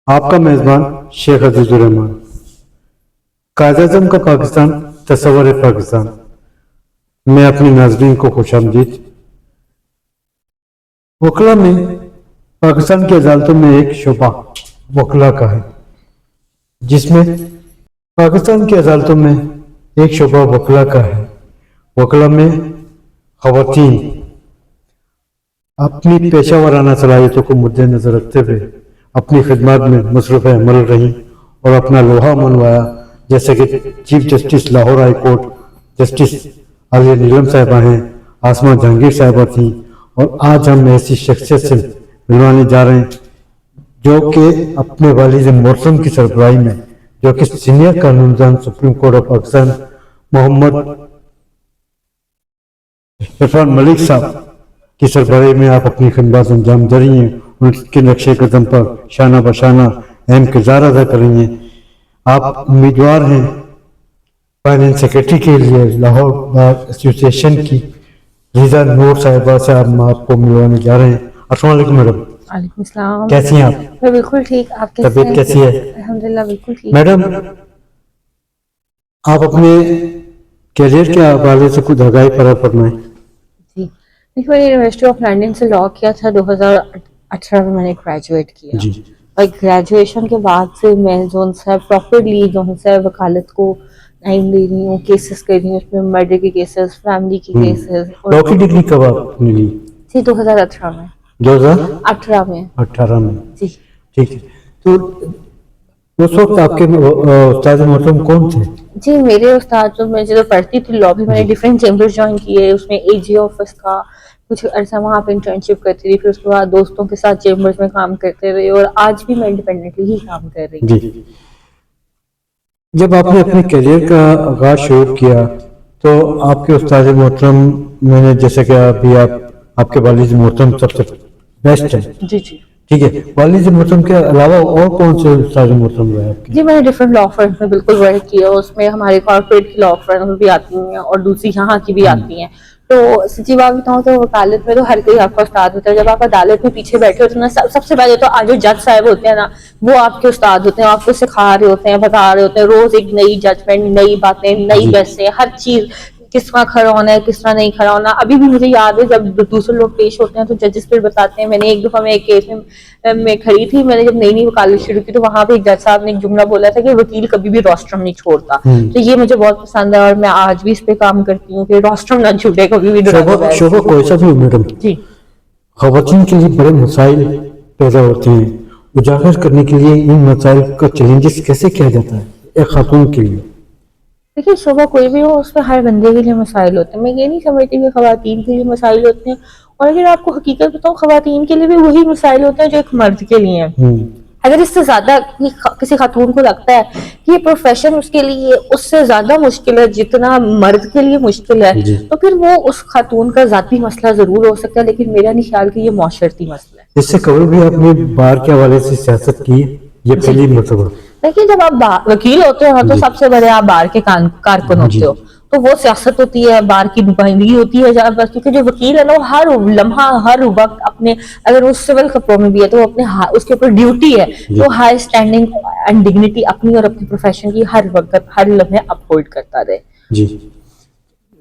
آپ کا میزبان شیخ عزیز الرحمان۔ قائد اعظم کا پاکستان، تصور پاکستان میں اپنے ناظرین کو خوش آمدید۔ وکلا میں پاکستان کی عدالتوں میں ایک شعبہ وکلا کا ہے، جس میں پاکستان کی عدالتوں میں ایک شعبہ وکلا کا ہے۔ وکلا میں خواتین اپنی پیشہ ورانہ صلاحیتوں کو مد نظر رکھتے ہوئے اپنی خدمات میں مصروف عمل رہیں اور اپنا لوہا منوایا، جیسے کہ chief justice Lahore high court justice Aliya Neelam صاحبہ ہیں، آسمہ جہانگیر صاحبہ تھیں، اور آج ہم ایسی شخصیت سے ملوانے جا رہے ہیں جو کہ اپنے والد محترم کی سربراہی میں، جو کہ سینئر قانون سپریم کورٹ آف پاکستان محمد عرفان ملک صاحب کی سربراہی میں آپ اپنی خدمات انجام دے رہی ہیں، ان کے نقش قدم پر شانہ بشانہ اہم کردار ادا کر رہی ہیں۔ آپ امیدوار ہیں فائنینس سیکرٹری کے لیے لاہور بار ایسوسی ایشن کی ریزا نور صاحبہ سے ہم آپ کو ملوانے جا رہے ہیں۔ السلام علیکم میڈم۔ وعلیکم السلام۔ کیسی ہیں آپ؟ میں بالکل ٹھیک، آپ کیسے ہیں؟ طبیعت کیسی ہے؟ الحمدللہ بالکل ٹھیک۔ میڈم، آپ اپنے کیریئر کے حوالے سے کچھ آگاہی فراہم فرمائیں۔ جی، میں نے یونیورسٹی آف لنڈن سے لا کیا تھا، 2018 میں نے گریجویٹ کیا، جی اور گریجویشن کے بعد سے میں جو ہے پراپرلی جو ہے وکالت کو ٹائم دے رہی ہوں، کیسز کر رہی ہوں، اس میں مرڈر کے کیسز، فیملی کے کیسز۔ لا کی ڈگری کب آپ نے لی؟ جی 2018 میں، 2018 میں۔ جی۔ ٹھیک ہے، تو اس وقت آپ کے استاد محترم کون تھے؟ جی میرے استاد، جو میں جب پڑھتی تھی لا بھی، میں نے ڈفرینٹ چیمبر جوائن کیے، اس میں اے جی آفس کا کچھ عرصہ وہاں پہ انٹرنشپ کرتی رہی، پھر اس کے بعد دوستوں کے ساتھ چیمبرز میں کام کرتے رہے، اور آج بھی میں انڈیپینڈنٹلی ہی کام کر رہی ہوں۔ جی، جب آپ نے اپنے کیریئر کا آغاز شروع کیا تو آپ کے استاد محترم میں نے، جیسے کہ ابھی آپ کے والد محترم سب سے بیسٹ ہیں، جی جی ٹھیک ہے، والد محترم کے علاوہ اور کون سے استاد محترم رہے آپ کے؟ جی، میں نے ڈفرینٹ لا فرمز میں بالکل ورک کیا، اس میں ہمارے کارپوریٹ کی لا فرمز بھی آتی ہیں اور دوسری یہاں کی بھی آتی ہیں۔ تو سچی بات بتاؤں تو وکالت میں تو ہر کوئی آپ کا استاد ہوتا ہے۔ جب آپ عدالت میں پیچھے بیٹھے ہوتے ہیں نا، سب سے پہلے تو آج جو جج صاحب ہوتے ہیں نا، وہ آپ کے استاد ہوتے ہیں، آپ کو سکھا رہے ہوتے ہیں، بتا رہے ہوتے ہیں، روز ایک نئی ججمنٹ، نئی باتیں، نئی بحثیں، ہر چیز کس طرح کھڑا ہونا ہے، کس طرح نہیں کھڑا ہونا۔ ابھی بھی مجھے یاد ہے جب دوسرے لوگ پیش ہوتے ہیں تو ججز پھر بتاتے ہیں۔ میں نے ایک دفعہ میں ایک کیس میں کھڑی تھی، میں نے جب نئی وکالت شروع کی تو وہاں پہ ایک جج صاحب نے ایک جملہ بولا تھا کہ وکیل کبھی بھی روسٹرم نہیں چھوڑتا، تو یہ مجھے بہت پسند ہے، اور میں آج بھی اس پہ کام کرتی ہوں کہ روسٹرم نہ چھوٹے کبھی بھی۔ شعبہ کوئی سا بھی میڈم، جی، خواتین کے لیے بڑے مسائل پیدا ہوتے ہیں، اجاگر کرنے کے لیے ان مسائل کا چیلنجز کیسے کیا جاتا ہے ایک خاتون کے لیے؟ دیکھیے شعبہ کوئی بھی ہو، اس میں ہر بندے کے لیے مسائل ہوتے ہیں۔ میں یہ نہیں سمجھتی کہ خواتین کے لیے مسائل ہوتے ہیں، اور اگر آپ کو حقیقت بتاؤں، خواتین کے لیے بھی وہی مسائل ہوتے ہیں جو ایک مرد کے لیے ہیں۔ اگر اس سے زیادہ کسی خاتون کو لگتا ہے کہ یہ پروفیشن اس کے لیے اس سے زیادہ مشکل ہے جتنا مرد کے لیے مشکل ہے، تو پھر وہ اس خاتون کا ذاتی مسئلہ ضرور ہو سکتا ہے، لیکن میرا نہیں خیال کہ یہ معاشرتی مسئلہ ہے۔ اس سے قبل بھی آپ نے بار کے حوالے سے سیاست کی، یہ پہلی مرتبہ؟ دیکھیے جب آپ وکیل ہوتے ہو تو سب سے بڑے آپ بار کے کارکن ہوتے ہو، تو وہ سیاست ہوتی ہے، بار کی نمائندگی ہوتی ہے، کیونکہ جو وکیل ہے نا وہ ہر لمحہ ہر وقت اپنے، اگر وہ سول کپڑوں میں بھی ہے تو وہ اپنے اس کے اوپر ڈیوٹی ہے، تو ہائی اسٹینڈنگ اینڈ ڈگنیٹی اپنی اور اپنی پروفیشن کی ہر وقت ہر لمحے اپ ہولڈ کرتا رہے۔ جی،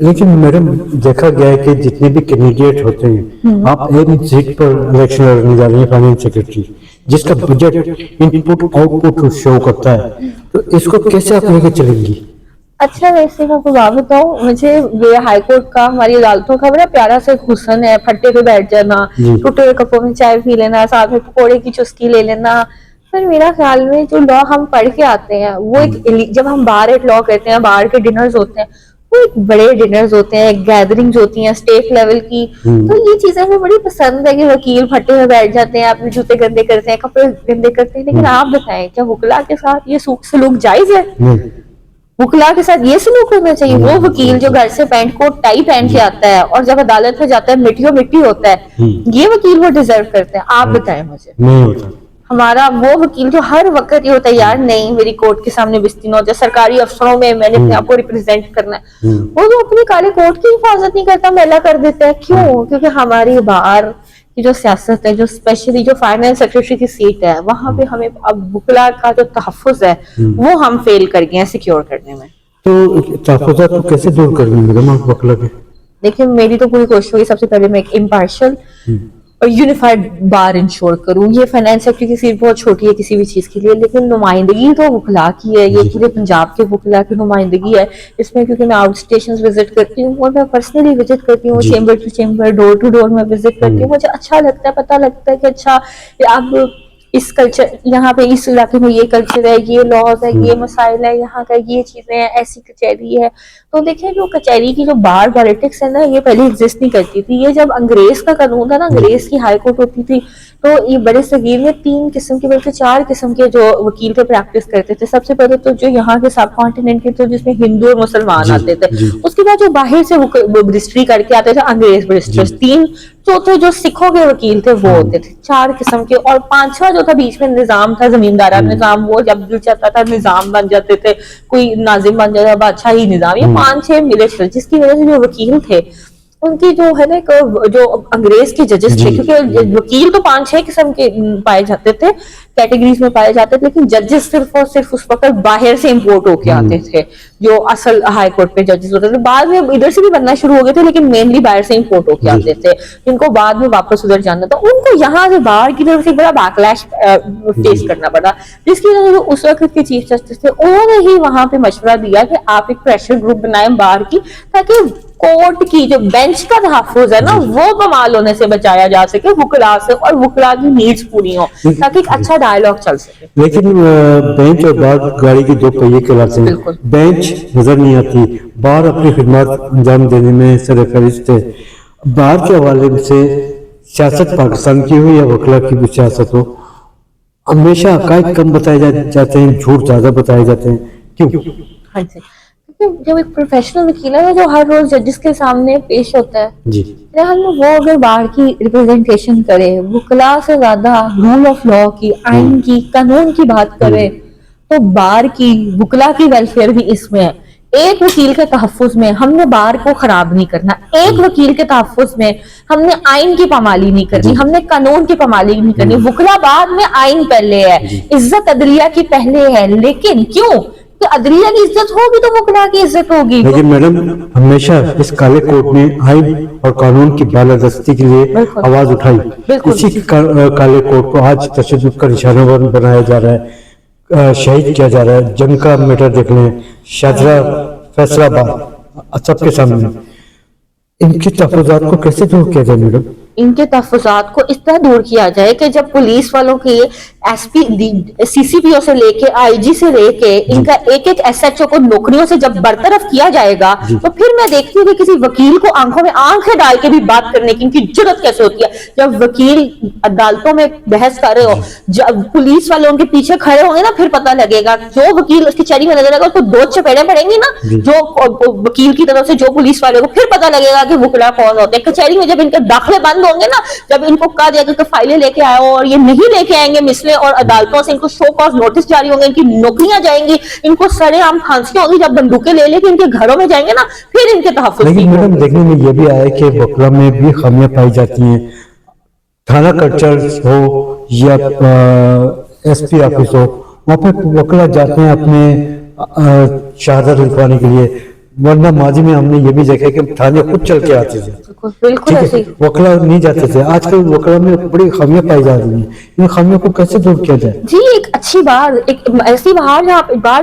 لیکن میڈم دیکھا گیا ہے کہ جتنے بھی کینڈیڈیٹ ہوتے ہیں، آپ ایک سیٹ پر الیکشن لڑنے جا رہی ہیں فائنینس سیکرٹری، جس کا بجٹ ان پٹ آؤٹ پٹ شو کرتا ہے، تو اس کو کیسے آپ لے کے چلیں گی؟ اچھا، ویسے میں کو بات بتاؤں، مجھے یہ ہائی کورٹ کا، ہماری عدالتوں کا بڑا پیارا سے حسن ہے، پھٹے پہ بیٹھ جانا، ٹوٹے ہوئے کپوں میں چائے پی لینا، ساتھ میں پکوڑے کی چسکی لے لینا۔ پھر میرا خیال میں جو لا ہم پڑھ کے آتے ہیں وہ ایک، جب ہم بار ایٹ لا کرتے ہیں، بار کے ڈنرز ہوتے ہیں، وہ ایک بڑے ڈنرز ہوتے ہیں، ایک گیدرنگز ہوتی ہیں اسٹیٹ لیول کی، تو یہ چیزیں ہمیں بڑی پسند ہے کہ وکیل پھٹے ہوئے بیٹھ جاتے ہیں، اپنے جوتے گندے کرتے ہیں، کپڑے گندے کرتے ہیں، لیکن آپ بتائیں کیا وکلا کے ساتھ یہ سلوک جائز ہے؟ وکلا کے ساتھ یہ سلوک کرنا چاہیے؟ وہ وکیل جو گھر سے پینٹ کوٹ ٹائی پہن کے آتا ہے اور جب عدالت میں جاتا ہے مٹیوں مٹی ہوتا ہے، یہ وکیل وہ ڈیزرو کرتے ہیں؟ آپ بتائیں مجھے۔ نہیں ہوتا۔ ہمارا وہ وکیل جو ہر وقت یہ ہوتا ہے یار نہیں میری کورٹ کے سامنے بستی نہ ہو جائے، سرکاری افسروں میں میں نے اپنے آپ کو ریپرزینٹ کرنا ہے، وہ جو اپنی کالے کوٹ کی حفاظت نہیں کرتا، میلا کر دیتا ہے۔ کیوں؟ کیونکہ ہماری بار کی جو سیاست ہے, جو اسپیشلی جو فائنانس سیکرٹری کی سیٹ ہے, وہاں پہ ہمیں اب وکلا کا جو تحفظ ہے وہ ہم فیل کر گئے ہیں سیکیور کرنے میں. تو تحفظات کو کیسے دور کر گے میڈم آپ وکلا کے؟ دیکھیں میری تو پوری کوشش ہوگی سب سے پہلے میں ایک امپارشل اور یونیفائڈ بار انشور کروں. یہ فائنانس سیکٹر کی سیٹ بہت چھوٹی ہے کسی بھی چیز کے لیے, لیکن نمائندگی تو وکلا کی ہے, یہ پورے پنجاب کے وکلا کی نمائندگی ہے اس میں, کیونکہ میں آؤٹ اسٹیشن وزٹ کرتی ہوں اور میں پرسنلی وزٹ کرتی ہوں, chamber to chamber, door to door میں وزٹ کرتی ہوں. مجھے اچھا لگتا ہے, پتہ لگتا ہے کہ اچھا اب اس کلچر یہاں پہ اس علاقے میں یہ کلچر ہے, یہ لاز ہے, یہ مسائل ہے, یہاں کا یہ چیزیں ہیں, ایسی کچہری ہے. تو دیکھیں جو کچہری کی جو بار پالیٹکس ہے نا, یہ پہلے ایگزسٹ نہیں کرتی تھی. یہ جب انگریز کا قانون تھا نا, انگریز کی ہائی کورٹ ہوتی تھی, تو یہ بڑے صغیر میں 3 قسم کے بلکہ 4 قسم کے جو وکیل کے پریکٹس کرتے تھے. سب سے پہلے تو جو یہاں کے سب کانٹیننٹ کے تھے جس میں ہندو اور مسلمان آتے تھے, اس کے بعد جو باہر سے رجسٹری کر کے آتے تھے انگریز برسٹرز, 3 چوتھے جو سکھوں کے وکیل تھے وہ ہوتے تھے, 4 قسم کے, اور 5واں جو تھا بیچ میں نظام تھا, زمیندارانہ نظام, وہ جب دل چاہتا تھا نظام بن جاتے تھے, کوئی ناظم بن جاتا, بادشاہی نظام. یہ 5-6 ملے تھے, جس کی وجہ سے جو وکیل تھے ان کی جو ہے نا جو انگریز کے ججز تھے, کیونکہ وکیل تو 5-6 قسم کے پائے جاتے تھے, کیٹیگریز میں پائے جاتے تھے, لیکن ججز صرف اور صرف اس وقت باہر سے امپورٹ ہو کے آتے تھے, جو اصل ہائی کورٹ پہ ججز ہوتے تھے. بعد میں ادھر سے بھی بننا شروع ہو گئے تھے, لیکن مینلی باہر سے امپورٹ ہو کے آتے تھے, جن کو بعد میں واپس ادھر جانا تھا. ان کو یہاں سے باہر کی طرف سے بڑا بیکلیش فیس کرنا پڑا, جس کی وجہ سے اس وقت کے چیف جسٹس تھے انہوں نے ہی وہاں پہ مشورہ دیا کہ آپ ایک پریشر گروپ بنائیں باہر کی, تاکہ کورٹ کی جو بینچ کا تحفظ ہے نا وہ بمال ہونے سے بچایا جا سکے وکلا سے, اور وکلا کی نیڈز پوری ہوں, تاکہ ایک اچھا ڈائلاگ چل سکے. لیکن بینچ اور بار گاڑی کی 2 پہیے کہلاتے ہیں. بینچ نظر نہیں آتی, بار اپنی خدمات انجام دینے میں سر فہرست ہے. بار کے حوالے سے سیاست پاکستان کی ہو یا وکلا کی بھی سیاست ہو, ہمیشہ حقائق کم بتائے جاتے ہیں, جھوٹ زیادہ بتائے جاتے ہیں, کیوں؟ ہاں جی, جب ایک پروفیشنل وکیل ہے جو ہر روز ججز کے سامنے پیش ہوتا ہے, جی وہ اگر بار کی ریپرزینٹیشن کرے, وکلا سے زیادہ رول آف لا کی, آئین کی, قانون کی بات کرے, تو بار کی وکلا کی ویلفیئر بھی اس میں ہے. ایک وکیل کے تحفظ میں ہم نے بار کو خراب نہیں کرنا, ایک وکیل کے تحفظ میں ہم نے آئین کی پامالی نہیں کرنی, ہم نے قانون کی پامالی نہیں کرنی. وکلا بعد میں, آئین پہلے ہے, عزت عدلیہ کی پہلے ہے, لیکن کیوں کہ عدلیہ کی عزت ہوگی تو وکلا کی عزت ہوگی. لیکن میڈم ہمیشہ اس کالے کوٹ نے آئین اور قانون کی بالادستی کے لیے آواز اٹھائی. اسی کالے کوٹ کو آج تشدد کا نشانہ بنایا جا رہا ہے, شہید کیا جا رہا ہے. جنگ کا میٹر دیکھ لیں, شاہدرہ, فیصلہ آباد, سب کے سامنے. ان کی تحفظات کو کیسے دور کیا جائے میڈم؟ ان کے تحفظات کو اس طرح دور کیا جائے کہ جب پولیس والوں کی ایس پی سی سی پی او سے لے کے آئی جی سے لے کے ان کا ایک ایک ایس ایچ او کو نوکریوں سے جب برطرف کیا جائے گا, تو پھر میں دیکھتی ہوں کہ کسی وکیل کو آنکھوں میں آنکھیں ڈال کے بھی بات کرنے کی ان کی جرت کیسے ہوتی ہے. جب وکیل عدالتوں میں بحث کر رہے ہو, جب پولیس والے ان کے پیچھے کھڑے ہوں گے نا, پھر پتہ لگے گا. جو وکیل اس کی چہری میں نظر آئے گا اس کو 2 چپیڑیں پڑیں گی نا, جو وکیل کی طرف سے جو پولیس والے کو, پھر پتہ لگے گا کہ وکلا کون ہوتے ہیں. کچہری میں جب ان کے داخلے بند ہوں گے نا, جب ان کو کہا جائے گا کہ فائلیں لے کے آؤ اور یہ نہیں لے کے آئیں گے مسئلے, اور عدالتوں سے ان کو شو کاز نوٹس جاری ہوں گے, ان کی نوکریاں جائیں گی, ان کو سرے عام پھانسیاں ہوں گی, جب بندوقیں لے لے کے ان کے گھروں میں جائیں گے نا, پھر ان کے تحفظ. لیکن میڈم دیکھنے میں یہ بھی آیا کہ وکلا میں بھی خامیاں پائی جاتی ہیں. تھانہ کلچر ہو یا ایس پی آفس ہو, وہاں پہ وکلا جاتے ہیں اپنے شہادت لکھوانے کے لیے, ورنہ ماضی میں ہم نے یہ بھی دیکھا کہ تھانے خود چل کے آتے تھے, بالکل ایسے وکلا نہیں جاتے تھے. آج کل وکلا میں بڑی خامیاں پائی جا رہی ہیں, ان خامیوں کو کیسے دور کیا جائے؟ جی ایک اچھی بار, ایک ایسی بار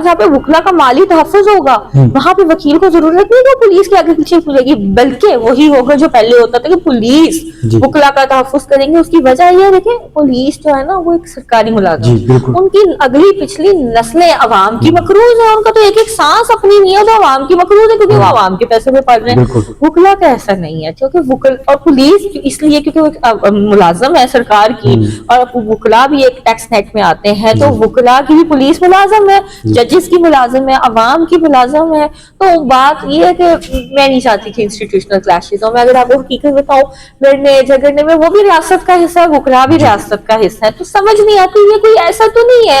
جہاں پہ وکلا کا مالی تحفظ ہوگا, وہاں پہ وکیل کو ضرورت نہیں کہ پولیس کے آگے پیچھے پھرے گی, بلکہ وہی ہوگا جو پہلے ہوتا تھا کہ پولیس وکلا کا تحفظ کریں گے. اس کی وجہ یہ دیکھیں, پولیس جو ہے نا وہ ایک سرکاری ملازم, ان کی اگلی پچھلی نسلیں عوام کی مقروض ہیں, ان کا تو ایک ایک سانس اپنی نہیں ہے تو عوام کی مقروض ہے, کیونکہ وہ عوام کے پیسے میں پڑ رہے ہیں. وکلا کا ایسا نہیں ہے, کیونکہ اور پولیس اس لیے کیونکہ ملازم ہے سرکار کی, اور وکلا بھی ایک ٹیکس نیٹ میں آتے ہیں, تو وکلا کی بھی پولیس ملازم ہے, ججز کی ملازم ہے, عوام کی ملازم ہے. تو بات یہ ہے کہ میں نہیں چاہتی کہ انسٹیٹیوشنل کلیشز ہوں. میں اگر آپ کو حقیقت بتاؤں, لڑنے جھگڑنے میں وہ بھی ریاست کا حصہ ہے, وکلا بھی ریاست کا حصہ ہے. تو سمجھ نہیں آتی یہ کوئی ایسا تو نہیں ہے,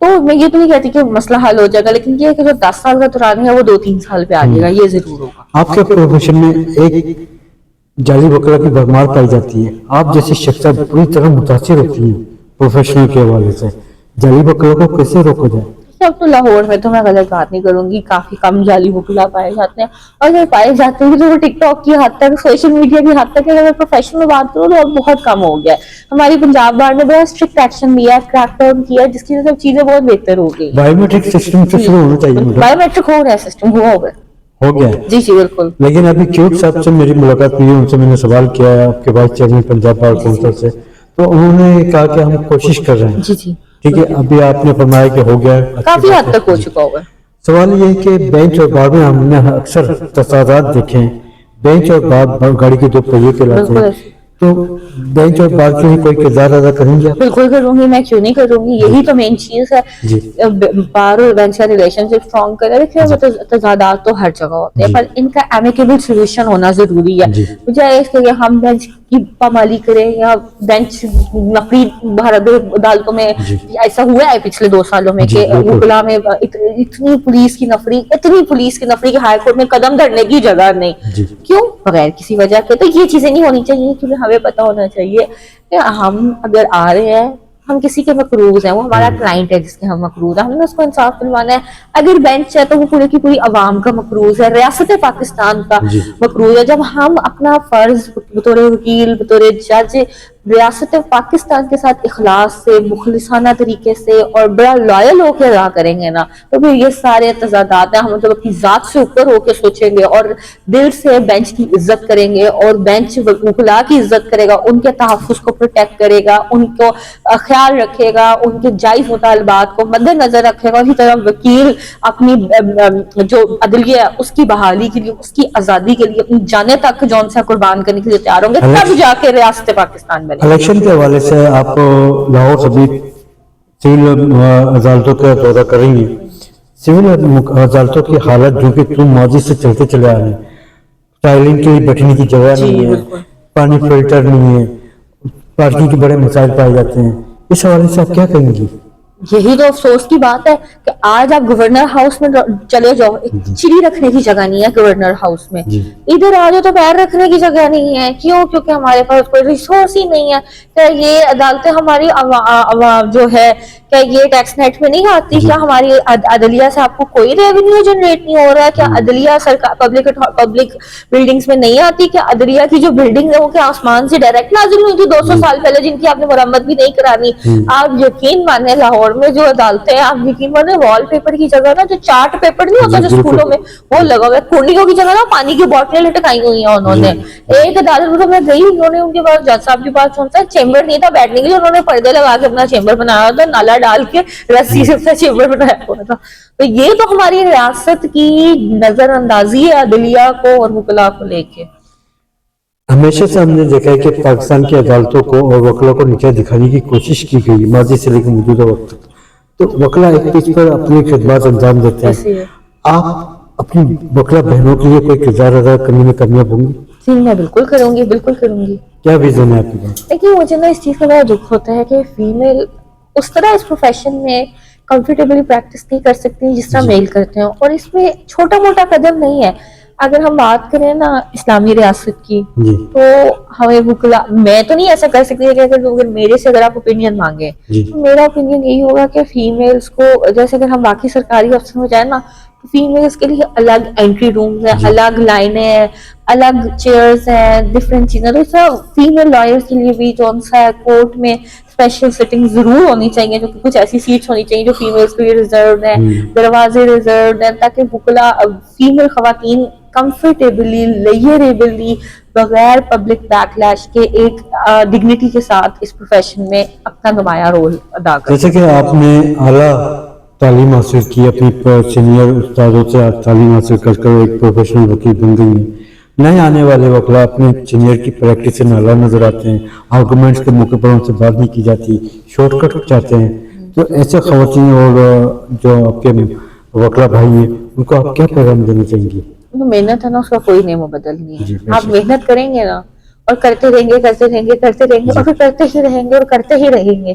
تو میں یہ تو نہیں کہتی کہ مسئلہ حل ہو جائے گا، لیکن یہ ہے کہ جو 10 سال کا دوران ہے وہ 2-3 سال پہ آ جائے گا، یہ ضرور ہوگا۔ آپ کے پروفیشن میں ایک جعلی وکلا کی بھرمار پائی جاتی ہے، آپ جیسی شخصیت پوری طرح متاثر ہوتی ہیں پروفیشنل کے حوالے سے، جعلی وکلا کو کیسے روکا جائے؟ اب تو لاہور میں تو میں غلط بات نہیں کروں گی، کافی کم جعلی وکلا پائے جاتے ہیں، اور اگر پائے جاتے ہیں تو وہ ٹک ٹاک کی حد تک، سوشل میڈیا کی حد تک، اگر پروفیشن میں بات کروں تو اب بہت کم ہو گیا ہے۔ ہماری پنجاب بار نے بڑا اسٹرکٹ ایکشن لیا ہے، کریک ڈاؤن کیا ہے، جس کی وجہ سے چیزیں بہت بہتر ہو گئی۔ بایو میٹرک سسٹم سے شروع ہونا چاہیے میڈم۔ بایو میٹرک ہو رہا ہے، سسٹم ہوا ہوگا، ہو گیا ہے جی جی بالکل۔ لیکن ابھی کیوٹ صاحب سے میری ملاقات ہوئی، ان سے میں نے سوال کیا ہے آپ کے vice chairman Punjab bar council سے، تو انہوں نے کہا کہ ہم کوشش کر رہے ہیں۔ جی جی ٹھیک ہے، ابھی آپ نے فرمایا کہ ہو گیا ہے، کافی حد تک ہو چکا ہوگا۔ سوال یہ ہے کہ بینچ اور بار میں ہم نے اکثر تصادات دیکھے ہیں، بینچ اور بار گاڑی کے دو پہیے کہلاتے ہیں، تو بینچ اور بار کے لیے کوئی کردار ادا کریں گے آپ؟ بالکل کروں گی، میں کیوں نہیں کروں گی، یہی تو مین چیز ہے۔ جی بار اور بینچ کا ریلیشن شپ اسٹرانگ کرے، دیکھیے وہ تضادات تو ہر جگہ ہوتے ہیں، پر ان کا ایمیکیبل سولوشن ہونا ضروری ہے۔ بجائے اس کے ہم بینچ کی پامالی کریں یا بینچ نفری عدالتوں میں، ایسا ہوا ہے پچھلے 2 سالوں میں کہ وکلا میں اتنی پولیس کی نفری کہ ہائی کورٹ میں قدم دھرنے کی جگہ نہیں، کیوں؟ بغیر کسی وجہ کے۔ تو یہ چیزیں نہیں ہونی چاہیے، کیونکہ ہمیں پتہ ہونا چاہیے کہ ہم اگر آ رہے ہیں، ہم کسی کے مقروض ہیں، وہ ہمارا کلائنٹ ہے جس کے ہم مقروض ہیں، ہم نے اس کو انصاف دلوانا ہے۔ اگر بینچ ہے تو وہ پوری کی پوری عوام کا مقروض ہے، ریاست پاکستان کا مقروض ہے۔ جب ہم اپنا فرض بطور وکیل، بطور جج ریاست پاکستان کے ساتھ اخلاص سے، مخلصانہ طریقے سے اور بڑا لائل ہو کے ادا کریں گے نا، تو پھر یہ سارے تضادات ہیں، ہم جب اپنی ذات سے اوپر ہو کے سوچیں گے اور دل سے بینچ کی عزت کریں گے، اور بینچ وکلاء کی عزت کرے گا، ان کے تحفظ کو پروٹیکٹ کرے گا، ان کو خیال رکھے گا، ان کے جائز مطالبات کو مد نظر رکھے گا، اسی طرح وکیل اپنی جو عدلیہ ہے اس کی بحالی کے لیے، اس کی آزادی کے لیے اپنی جانیں تک جون سا قربان کرنے کے لیے تیار ہوں گے، تب جا کے ریاست پاکستان بنے۔ الیکشن کے حوالے سے آپ لاہور سبھی سول عدالتوں کا دورہ کریں گے، سول عدالتوں کی حالت جو کہ تم ماضی سے چلتے چلے آ رہے ہیں، فائلنگ کے لیے بیٹھنے کی جگہ نہیں ہے، پانی فلٹر نہیں ہے، پارکنگ کے بڑے مسائل پائے جاتے ہیں، اس حوالے سے آپ کیا کہیں گی؟ یہی تو افسوس کی بات ہے کہ آج آپ گورنر ہاؤس میں چلے جاؤ، ایک چڑی رکھنے کی جگہ نہیں ہے گورنر ہاؤس میں، ادھر آ جاؤ تو پیر رکھنے کی جگہ نہیں ہے، کیوں؟ کیونکہ ہمارے پاس کوئی ریسورس ہی نہیں ہے۔ کیا یہ عدالتیں ہماری جو ہے کیا یہ ٹیکس نیٹ میں نہیں آتی؟ کیا ہماری عدلیہ سے آپ کو کوئی ریونیو جنریٹ نہیں ہو رہا ہے؟ کیا عدلیہ سرکار پبلک بلڈنگز میں نہیں آتی؟ کیا عدلیہ کی جو بلڈنگ ہے وہ کیا آسمان سے ڈائریکٹ نازل ہوئی تھی 200 سال پہلے، جن کی آپ نے مرمت بھی نہیں کرانی؟ آپ یقین مانے لاہور میں جو عدالتیں ہیں، آپ یقین مانے وال پیپر کی جگہ نا جو چارٹ پیپر نہیں ہوتا جو اسکولوں میں وہ لگا ہوا ہے، کونیوں کی جگہ نا پانی کی بوتلیں لٹکائی ہوئی ہیں انہوں نے۔ ایک عدالت میں گئی، انہوں نے ان کے پاس جج صاحب کے پاس سنتا ہے چیمبر نہیں تھا بیٹھنے کے لیے، انہوں نے پردے لگا کے اپنا چیمبر بنایا تھا، نالا ڈال کے رسی سے اپنا چیمبر بنایا ہوا تھا۔ تو یہ تو ہماری ریاست کی نظر اندازی ہے عدلیہ کو اور وکلاء کو لے کے۔ ہمیشہ سے ہم نے دیکھا ہے کہ پاکستان کی عدالتوں کو اور وکلاء کو نیچے دکھانے کی کوشش کی گئی ماضی سے لے کے موجودہ وقت تک، تو وکلاء ایک پیج پر اپنی خدمات انجام دیتے ہیں، آپ اپنی وکلاء بہنوں کے لیے کوئی کردار ادا کرنے میں کامیاب ہوں گی؟ جی میں بالکل کروں گی، بالکل کروں گی۔ کیا ویژن ہے آپ کے پاس؟ لیکن مجھے نا اس چیز کا بڑا دکھ ہوتا ہے کہ فیمیل اس طرح اس پروفیشن میں کمفرٹیبلی پریکٹس نہیں کر سکتی جس طرح میل کرتے ہیں، اور اس میں چھوٹا موٹا قدم نہیں ہے۔ اگر ہم بات کریں نا اسلامی ریاست کی، تو ہمیں وکلاء، میں تو نہیں ایسا کر سکتی کہ اگر میرے سے اگر آپ اوپینین مانگے، تو میرا اوپینین یہی ہوگا کہ فیمیلز کو، جیسے اگر ہم باقی سرکاری افسروں میں جائیں نا، تو فیمیلز کے لیے الگ انٹری رومز ہیں، الگ لائنیں ہیں، الگ چیئرز ہیں، ڈفرینٹ چیزیں۔ تو اس طرح فیمیل لائرز کے لیے بھی جو ہے کورٹ میں اسپیشل سٹنگ ضرور ہونی چاہیے، جو کہ کچھ ایسی سیٹس ہونی چاہیے جو فیمیلز کے لیے ریزروڈ ہیں، دروازے ریزروڈ ہیں، تاکہ وکلاء، فیمیل خواتین کمفرٹیبلی، لیئریبلی، بغیر پبلک بیک لیش کے ایک ڈگنیٹی کے ساتھ اس پروفیشن میں اپنا نمایاں رول ادا کریں۔ جیسے کہ آپ نے اعلیٰ تعلیم حاصل کی، اپنی سینئر استادوں سے تعلیم حاصل کر کر ایک پروفیشنل وکیل بن گئی ہیں، نئے آنے والے وکلاء اپنے سینئر کی پریکٹس سے نالا نظر آتے ہیں، آرگومنٹس کے موقع پر ان سے بات نہیں کی جاتی، شارٹ کٹ چاہتے ہیں، تو ایسے خواتین اور جو آپ کے وکلاء بھائی ہیں ان کو آپ کیا پیغام دینا چاہیں گے؟ محنت ہے نا، اس کا کوئی نیم و بدل نہیں ہے۔ آپ محنت کریں گے نا، اور کرتے رہیں گے، کرتے رہیں گے، کرتے رہیں گے، اور پھر کرتے ہی رہیں گے اور کرتے ہی رہیں گے،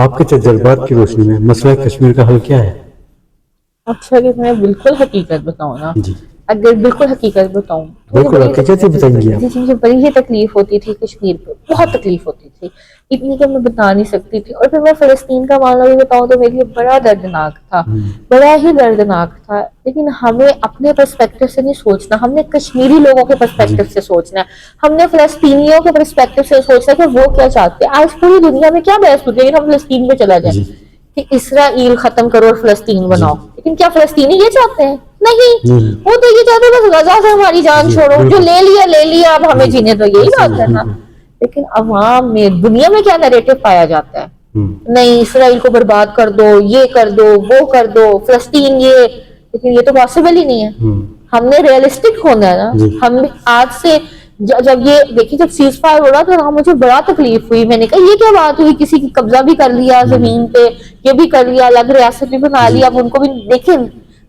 آپ کے تجربات کی روشنی میں مسئلہ کشمیر کا حل کیا ہے؟ اچھا کہ میں بالکل حقیقت بتاؤں نا، جی اگر بالکل حقیقت بتاؤں تو مجھے بالکل حقیقت ہی بتائیں گے آپ. جی مجھے بڑی ہی تکلیف ہوتی تھی کشمیر پہ، بہت تکلیف ہوتی تھی، اتنی کہ میں بتا نہیں سکتی تھی. اور پھر میں فلسطین کا معاملہ بھی بتاؤں تو میرے لیے بڑا دردناک تھا، بڑا ہی دردناک تھا. لیکن ہمیں اپنے پرسپیکٹو سے نہیں سوچنا، ہم نے کشمیری لوگوں کے پرسپیکٹو سے سوچنا ہے، ہم نے فلسطینیوں کے پرسپیکٹو سے سوچنا ہے کہ وہ کیا چاہتے ہیں. آج پوری دنیا میں کیا بحث ہوتی ہے، لیکن ہم فلسطین پہ چلا جائیں جی کہ اسرائیل ختم کرو اور فلسطین جی بناؤ، لیکن کیا فلسطینی یہ چاہتے ہیں؟ نہیں، نہیں وہ تو یہ چاہتے ہیں بس غزہ سے ہماری جان جی چھوڑو، جو بالکل لے لیا اب ہمیں جی جینے دو، یہی ایسے ہی بات ہے نا. بالکل. لیکن عوام میں دنیا میں کیا نیریٹو پایا جاتا ہے؟ نہیں، اسرائیل کو برباد کر دو، یہ کر دو، وہ کر دو، فلسطین یہ. لیکن یہ تو پاسبل ہی نہیں ہے. ہم نے ریئلسٹک ہونا ہے نا. جی ہم آج سے جب یہ دیکھیے جب سیز فائر ہو رہا تو مجھے بڑا تکلیف ہوئی. میں نے کہا یہ کیا بات ہوئی، کسی کی قبضہ بھی کر لیا زمین پہ، یہ بھی کر لیا، الگ ریاست بھی بنا جی لیا. اب ان کو بھی دیکھیں،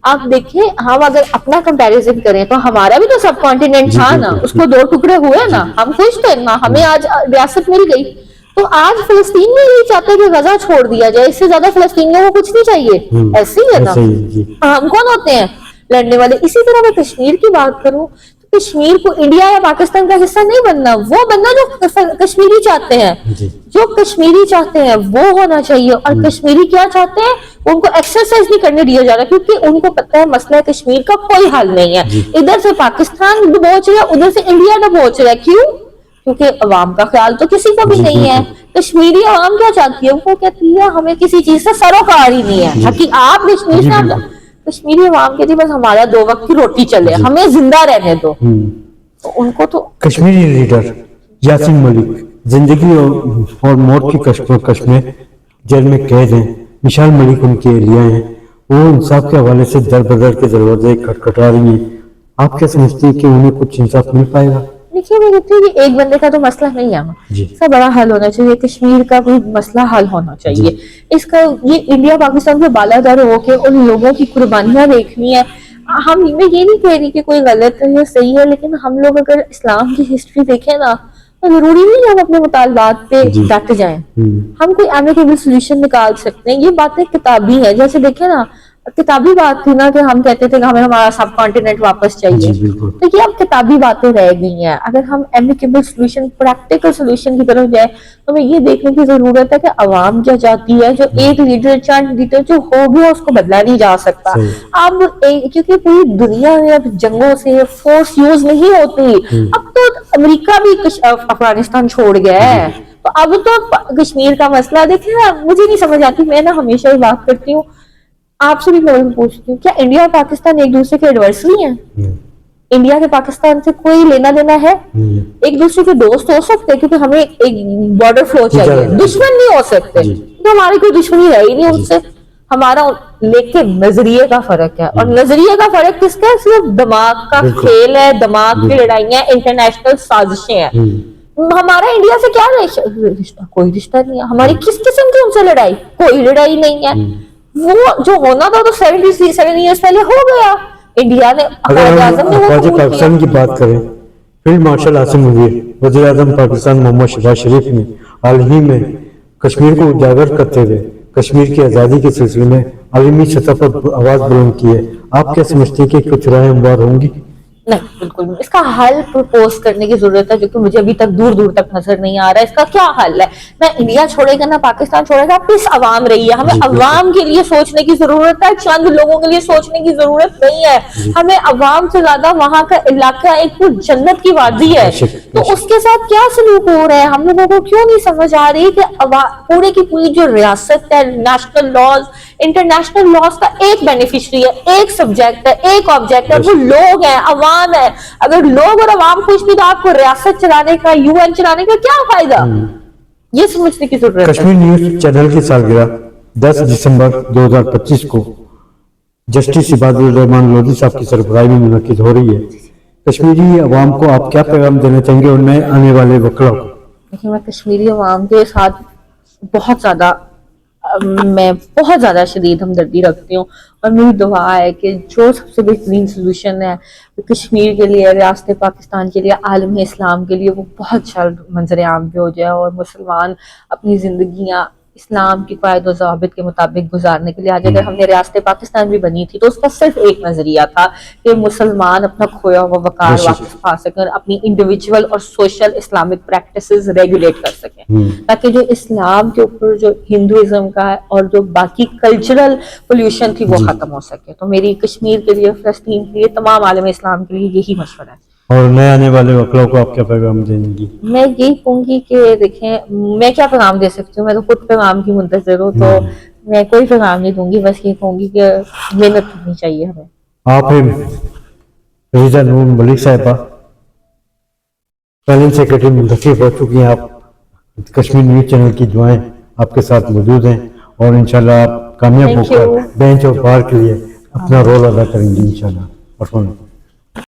آپ دیکھیں ہم اگر اپنا کمپیریزن کریں تو ہمارا بھی تو سب کانٹیننٹ جی تھا نا، بالکل اس کو 2 ٹکڑے ہوئے جی نا، ہم خوش تھے نا، ہمیں آج ریاست مل گئی. تو آج فلسطین میں یہی چاہتے ہیں کہ غزہ چھوڑ دیا جائے، اس سے زیادہ فلسطینیوں کو کچھ نہیں چاہیے. ایسے ہی ہے نا، ایسے ہی جی ہم کون ہوتے ہیں لڑنے والے. اسی طرح میں کشمیر کی بات کروں تو کشمیر کو انڈیا یا پاکستان کا حصہ نہیں بننا، وہ بننا جو کشمیری چاہتے ہیں. جی جو کشمیری چاہتے ہیں وہ ہونا چاہیے. اور کشمیری کیا چاہتے ہیں، ان کو ایکسرسائز نہیں کرنے دیا جا رہا، کیونکہ ان کو پتہ ہے مسئلہ کشمیر کا کوئی حل نہیں ہے. جی ادھر سے پاکستان ڈبوچ رہا ہے، ادھر سے انڈیا ڈبوچ رہا ہے. کیوں؟ کیونکہ عوام کا خیال تو کسی کو بھی جی نہیں ہے. بالکل کشمیری عوام کیا چاہتی ہے؟ وہ کہتی ہے ہمیں کسی چیز سے سروکار ہی نہیں ہے. جی حقیقت آپ کشمیر جی سے بالکل کشمیری عوام کہتی ہے بس ہمارا 2 وقت کی روٹی چلے، جی ہمیں زندہ رہنے دو. تو ان کو تو کشمیری لیڈر یاسین ملک زندگی اور موت کی کشمکش میں جیل میں قید ہیں. مشال ملک ان کے اہلیہ ہیں، وہ انصاف کے حوالے سے در بدر کے دروازے کھٹکھٹا رہی ہیں. آپ کیا سمجھتے ہیں کہ انہیں کچھ انصاف مل پائے گا؟ دیکھیے میں کہتی ہوں کہ ایک بندے کا تو مسئلہ نہیں ہے، جی اس کا بڑا حل ہونا چاہیے. کشمیر کا کوئی مسئلہ حل ہونا جی چاہیے. اس کا یہ انڈیا پاکستان سے بالادر ہو کے ان لوگوں کی قربانیاں دیکھنی ہے. میں یہ نہیں کہہ رہی کہ کوئی غلط ہے یا صحیح ہے، لیکن ہم لوگ اگر اسلام کی ہسٹری دیکھیں نا تو ضروری نہیں ہے ہم اپنے مطالبات پہ جی ڈٹ جائیں. ہم کوئی ایمیکیبل سولوشن نکال سکتے ہیں. یہ باتیں کتابی ہیں. جیسے دیکھیں نا کتابی بات تھی نا کہ ہم کہتے تھے کہ ہمیں ہمارا سب کانٹیننٹ واپس چاہیے، جی بالکل تو یہ اب کتابی باتیں رہ گئی ہیں. اگر ہم ایمیکیبل سولوشن، پریکٹیکل سولوشن کی طرف جائیں تو ہمیں یہ دیکھنے کی ضرورت ہے کہ عوام کیا چاہتی ہے. جو ایک لیڈر چند لیڈر جو ہو گیا اس کو بدلا نہیں جا سکتا. صحیح اب کیونکہ پوری دنیا میں اب جنگوں سے فورس یوز نہیں ہوتی. اب تو امریکہ بھی افغانستان چھوڑ گیا ہے، تو اب تو کشمیر کا مسئلہ دیکھیں نا. مجھے نہیں سمجھ آتی، میں نا ہمیشہ یہ بات کرتی ہوں، آپ سے بھی میں پوچھتی ہوں کیا انڈیا اور پاکستان ایک دوسرے کے ایڈورسری ہیں؟ انڈیا کے پاکستان سے کوئی لینا دینا ہے؟ ایک دوسرے کے دوست ہو سکتے کیونکہ ہمیں ایک بارڈر فلو چاہیے، دشمن نہیں ہو سکتے. تو ہماری کوئی دشمنی ہے ہی نہیں ان سے. ہمارا لیکن نظریے کا فرق ہے، اور نظریے کا فرق کس کا ہے؟ صرف دماغ کا کھیل ہے، دماغ کی لڑائیاں، انٹرنیشنل سازشیں ہیں. ہمارا انڈیا سے کیا رشتہ؟ کوئی رشتہ نہیں ہے. ہماری کس قسم کی ان سے لڑائی؟ کوئی لڑائی نہیں ہے. وہ جو ہونا تھا تو 77 ایئرس پہلے ہو گیا. انڈیا نے اگر قائد ہم اعظم نے وہ افواج قبول کیا. پاکستان کی بات کریں، فیلڈ مارشل عاصم منیر وزیر اعظم پاکستان محمد شہباز شریف نے حال ہی میں کشمیر کو اجاگر کرتے ہوئے کشمیر کی آزادی کے سلسلے میں عالمی سطح پر آواز بلند کی ہے. آپ کیا سمجھتے ہیں کہ کچھ رائے ہموار ہوں گی؟ نہیں، بالکل اس کا حل پرپوز کرنے کی ضرورت ہے، جو کہ مجھے ابھی تک دور دور تک نظر نہیں آ رہا ہے. اس کا کیا حل ہے؟ نہ انڈیا چھوڑے گا نہ پاکستان چھوڑے گا. پیس عوام رہی ہے. ہمیں عوام کے لیے سوچنے کی ضرورت ہے، چند لوگوں کے لیے سوچنے کی ضرورت نہیں ہے. ہمیں عوام سے زیادہ وہاں کا علاقہ ایک جنت کی وادی ہے، تو اس کے ساتھ کیا سلوک ہو رہا ہے ہم لوگوں کو کیوں نہیں سمجھ آ رہی کہ پورے کی پوری جو ریاست ہے، نیشنل لاز، انٹرنیشنل لاز کا ایک بینیفیشری ہے، ایک سبجیکٹ ہے، ایک آبجیکٹ ہے، وہ لوگ ہیں، عوام ہے. اگر لوگ اور عوام خوش نہیں تو آپ کو ریاست چلانے کا، UN چلانے کا کیا فائدہ؟ یہ سمجھنے کی ضرورت ہے. کشمیر نیوز چینل کی سالگرہ 10 دسمبر 2025 کو جسٹس عباد الرحمان لودھی صاحب کی سربراہی میں منعقد ہو رہی ہے. کشمیری عوام کو آپ کیا پیغام دینا چاہیں گے اور نئے آنے والے وکلاء کو؟ دیکھیں میں کشمیری عوام کے ساتھ بہت زیادہ شدید ہمدردی رکھتی ہوں، اور میری دعا ہے کہ جو سب سے بہترین سلوشن ہے کشمیر کے لیے، ریاست پاکستان کے لیے، عالم اسلام کے لیے، وہ بہت جلد منظر عام پہ ہو جائے اور مسلمان اپنی زندگیاں اسلام کی قواعد و ضوابط کے مطابق گزارنے کے لیے. آج اگر ہم نے ریاست پاکستان بھی بنی تھی تو اس کا صرف ایک نظریہ تھا کہ مسلمان اپنا کھویا ہوا وقار واپس پا سکیں اور اپنی انڈیویجول اور سوشل اسلامک پریکٹسز ریگولیٹ کر سکیں, تاکہ جو اسلام کے اوپر جو ہندوازم کا ہے اور جو باقی کلچرل پولوشن تھی وہ ختم ہو سکے. تو میری کشمیر کے لیے, فلسطین کے لیے, تمام عالم اسلام کے لیے یہی مشورہ ہے. اور نئے آنے والے وکلاء کو آپ کیا پیغام دیں گی؟ میں یہی کہوں گی کہ دیکھیں, میں کیا پیغام دے سکتی ہوں, میں تو خود پیغام کی منتظر ہوں, تو میں کوئی پیغام نہیں دوں گی, بس یہ کہوں گی کہ محنت کرنی چاہیے ہمیں. آپ رضا نور ملک صاحبہ پلاننگ سیکرٹری منتخب ہو چکی ہیں. آپ کشمیر نیوز چینل کی دعائیں آپ کے ساتھ موجود ہیں اور انشاءاللہ آپ کامیاب ہو کر بینچ اور بار کے لیے اپنا رول ادا کریں گی انشاءاللہ.